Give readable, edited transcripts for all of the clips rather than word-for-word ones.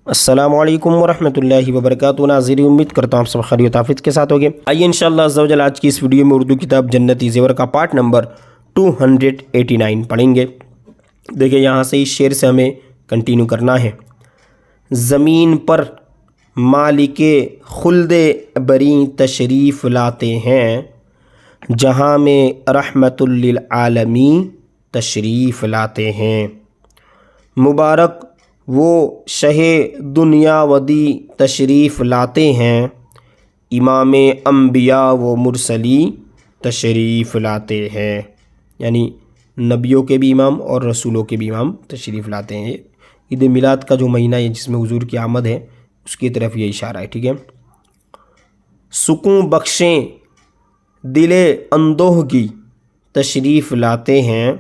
السلام علیکم ورحمۃ اللہ وبرکاتہ۔ ناظرین، امید کرتا ہوں آپ سب خیریت و عافیت کے ساتھ ہوگے۔ آئیے انشاءاللہ عز و جل آج کی اس ویڈیو میں اردو کتاب جنتی زیور کا پارٹ نمبر 289 پڑھیں گے۔ دیکھیں یہاں سے اس شعر سے ہمیں کنٹینیو کرنا ہے۔ زمین پر مالک خلد بری تشریف لاتے ہیں، جہاں میں رحمت للعالمین تشریف لاتے ہیں۔ مبارک وہ شہ دنیا ودی تشریف لاتے ہیں، امام انبیاء و مرسلی تشریف لاتے ہیں۔ یعنی نبیوں کے بھی امام اور رسولوں کے بھی امام تشریف لاتے ہیں۔ عید میلاد کا جو مہینہ ہے جس میں حضور کی آمد ہے، اس کی طرف یہ اشارہ ہے، ٹھیک ہے۔ سکون بخشیں دل اندوہ کی تشریف لاتے ہیں،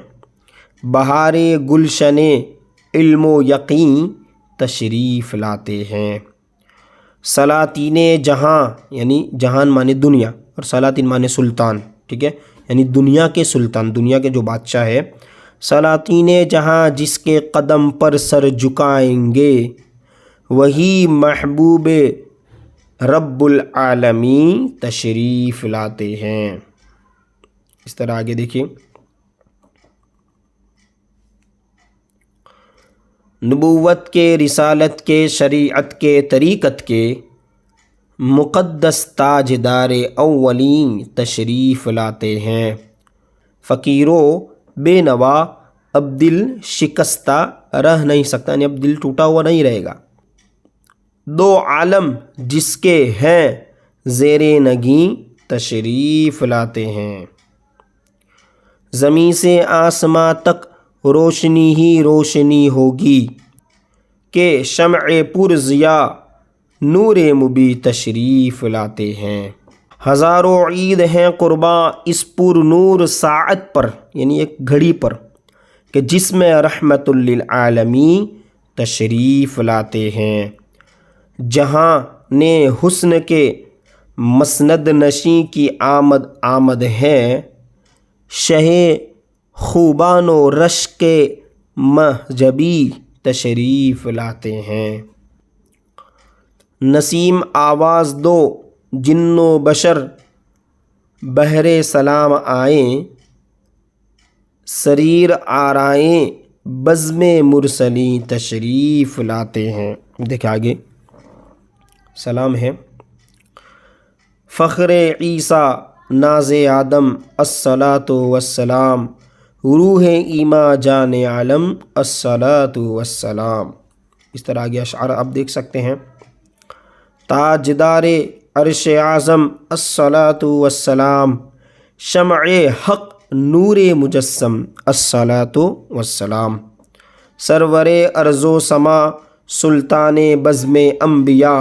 بہار گلشن علم و یقین تشریف لاتے ہیں۔ سلاطین جہاں، یعنی جہان مانے دنیا، اور سلاطین مانے سلطان، ٹھیک ہے، یعنی دنیا کے سلطان، دنیا کے جو بادشاہ ہے۔ سلاطین جہاں جس کے قدم پر سر جھکائیں گے، وہی محبوب رب العالمین تشریف لاتے ہیں۔ اس طرح آگے دیکھیں۔ نبوت کے، رسالت کے، شریعت کے، طریقت کے مقدس تاجدار اولین تشریف لاتے ہیں۔ فقیروں بے نوا اب دل شکستہ رہ نہیں سکتا، یعنی اب دل ٹوٹا ہوا نہیں رہے گا۔ دو عالم جس کے ہیں زیر نگیں تشریف لاتے ہیں۔ زمین سے آسماں تک روشنی ہی روشنی ہوگی، کہ شمع پر ضیاء نور مبیں تشریف لاتے ہیں۔ ہزاروں عید ہیں قرباں اس پر نور ساعت پر، یعنی ایک گھڑی پر، کہ جس میں رحمت للعالمین تشریف لاتے ہیں۔ جہاں نے حسن کے مسند نشیں کی آمد ہے، شہ خوبان و رش کے مہجبی تشریف لاتے ہیں۔ نسیم آواز دو جن و بشر بہر سلام آئیں، سریر آرائیں بزم مرسلی تشریف لاتے ہیں۔ دیکھیں آگے سلام ہے۔ فخر عیسیٰ ناز آدم الصلاۃ والسلام، روح ایماں جان عالم الصلاۃ والسلام۔ اس طرح آگے اشعار آپ دیکھ سکتے ہیں۔ تاجدار عرش اعظم الصلاۃ والسلام، شمع حق نور مجسم الصلاۃ والسلام۔ سرور ارض و سما سلطان بزم انبیاء،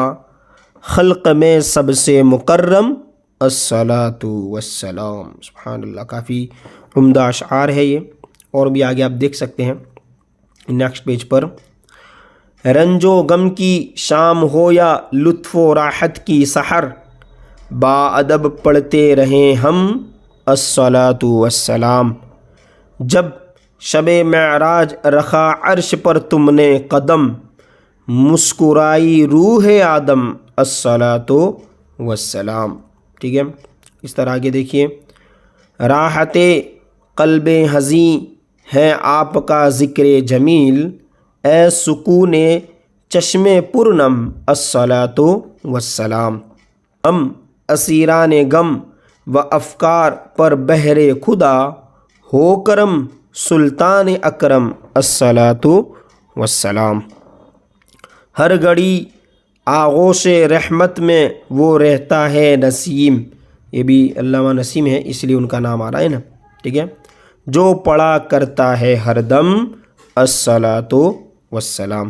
خلق میں سب سے مکرم الصلاۃ والسلام۔ سبحان اللہ، کافی عمدہ اشعار ہے یہ، اور بھی آگے آپ دیکھ سکتے ہیں نیکسٹ پیج پر۔ رنج و غم کی شام ہو یا لطف و راحت کی سحر، با ادب پڑھتے رہیں ہم الصلاۃ والسلام۔ جب شب معراج رکھا عرش پر تم نے قدم، مسکرائی روح آدم الصلاۃ والسلام۔ ٹھیک ہے، اس طرح آگے دیکھیے۔ راحت قلب حزیں ہے آپ کا ذکر جمیل، اے سکون چشم پرنم الصلاۃ والسلام۔ ہم اسیران غم و افکار پر بہر خدا، ہو کرم سلطان اکرم الصلاۃ والسلام۔ ہر گھڑی آغوش رحمت میں وہ رہتا ہے نسیم، یہ بھی علامہ نسیم ہے اس لیے ان کا نام آ رہا ہے نا، ٹھیک ہے۔ جو پڑھا کرتا ہے ہر دم الصلاۃ والسلام۔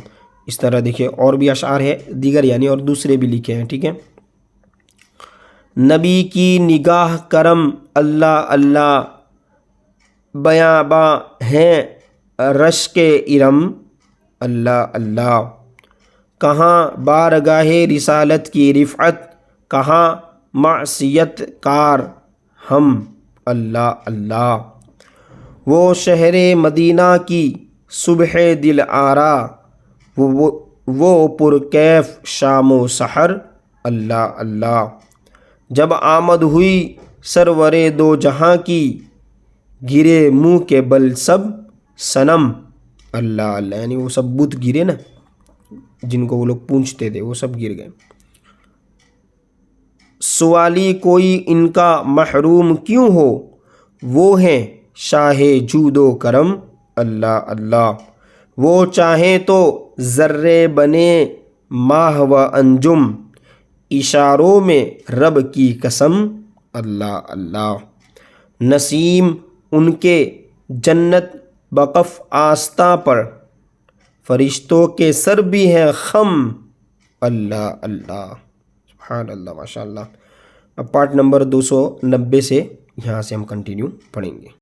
اس طرح دیکھیے اور بھی اشعار ہے دیگر، یعنی اور دوسرے بھی لکھے ہیں، ٹھیک ہے۔ نبی کی نگاہ کرم اللہ اللہ، بیاباں ہیں رشک ارم اللہ اللہ۔ کہاں بارگاہ رسالت کی رفعت، کہاں معصیت کار ہم اللہ اللہ۔ وہ شہر مدینہ کی صبح دل آرا، وہ پرکیف شام و سحر اللہ اللہ۔ جب آمد ہوئی سرور دو جہاں کی گرے منہ کے بل سب صنم اللہ اللہ، یعنی وہ سب بت گرے نا جن کو وہ لوگ پوجتے تھے وہ سب گر گئے۔ سوالی کوئی ان کا محروم کیوں ہو، وہ ہیں شاہ جود و کرم اللہ اللہ۔ وہ چاہیں تو ذرے بنے ماہ و انجم، اشاروں میں رب کی قسم اللہ اللہ۔ نسیم ان کے جنت بقف آستاں پر، فرشتوں کے سر بھی ہیں خم اللہ اللہ۔ سبحان اللہ، ماشاء اللہ۔ اب پارٹ نمبر 290 سے یہاں سے ہم کنٹینیو پڑھیں گے۔